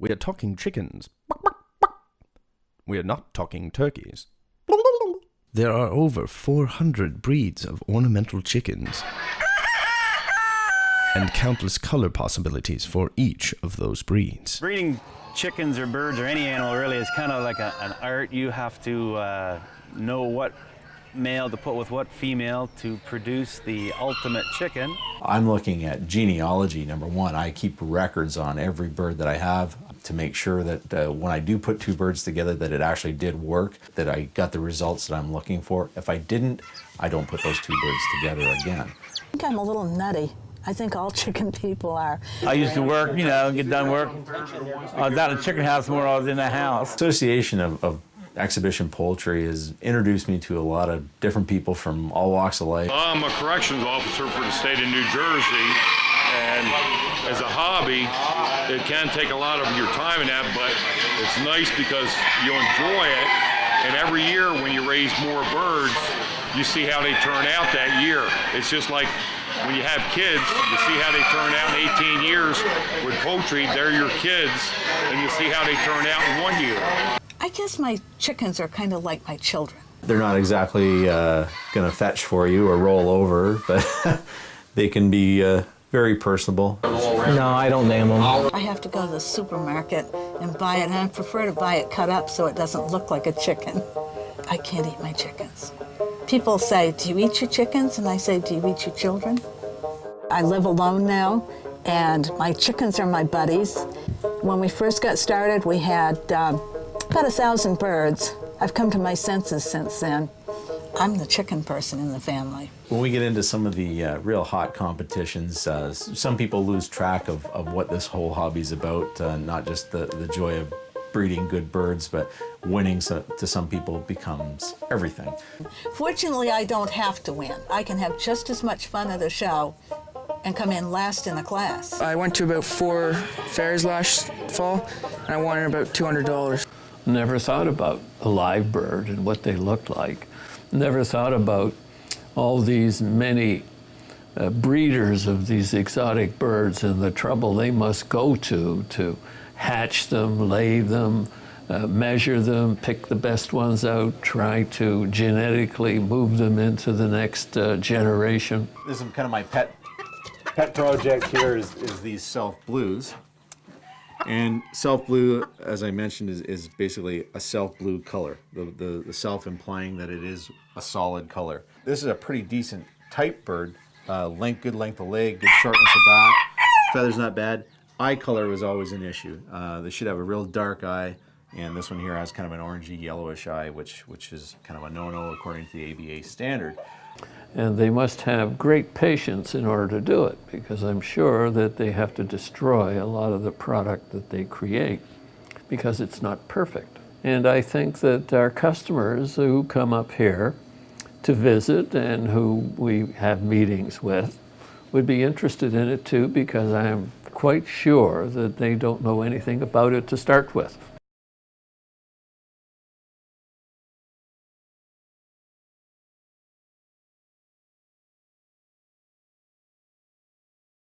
We are talking chickens. We are not talking turkeys. There are over 400 breeds of ornamental chickens and countless color possibilities for each of those breeds. Breeding chickens or birds or any animal really is kind of like an art. You have to know what male to put with what female to produce the ultimate chicken. I'm looking at genealogy, number one. I keep records on every bird that I have to make sure that when I do put two birds together that it actually did work, that I got the results that I'm looking for. If I didn't, I don't put those two birds together again. I think I'm a little nutty. I think all chicken people are. I used to work, get done work. I was out in the chicken house more than I was in the house. Association of exhibition poultry has introduced me to a lot of different people from all walks of life. I'm a corrections officer for the state of New Jersey, and as a hobby, it can take a lot of your time in that, but it's nice because you enjoy it, and every year when you raise more birds, you see how they turn out that year. It's just like when you have kids, you see how they turn out in 18 years. With poultry, they're your kids, and you see how they turn out in 1 year. I guess my chickens are kind of like my children. They're not exactly going to fetch for you or roll over, but they can be very personable. No, I don't name them. I have to go to the supermarket and buy it, and I prefer to buy it cut up so it doesn't look like a chicken. I can't eat my chickens. People say, do you eat your chickens? And I say, do you eat your children? I live alone now, and my chickens are my buddies. When we first got started, we had about 1,000 birds. I've come to my senses since then. I'm the chicken person in the family. When we get into some of the real hot competitions, some people lose track of what this whole hobby's about, not just the joy of breeding good birds, but winning to some people becomes everything. Fortunately, I don't have to win. I can have just as much fun at a show and come in last in the class. I went to about 4 fairs last fall, and I won about $200. Never thought about a live bird and what they looked like. Never thought about all these many breeders of these exotic birds and the trouble they must go to hatch them, lay them, measure them, pick the best ones out, try to genetically move them into the next generation. This is kind of my pet project here is these self blues. And self blue, as I mentioned, is basically a self blue color. The self implying that it is a solid color. This is a pretty decent type bird. Good length of leg, good shortness of back. Feathers not bad. Eye color was always an issue. They should have a real dark eye, and this one here has kind of an orangey yellowish eye, which is kind of a no-no according to the ABA standard. And they must have great patience in order to do it, because I'm sure that they have to destroy a lot of the product that they create because it's not perfect. And I think that our customers who come up here to visit and who we have meetings with would be interested in it too, because I am quite sure that they don't know anything about it to start with.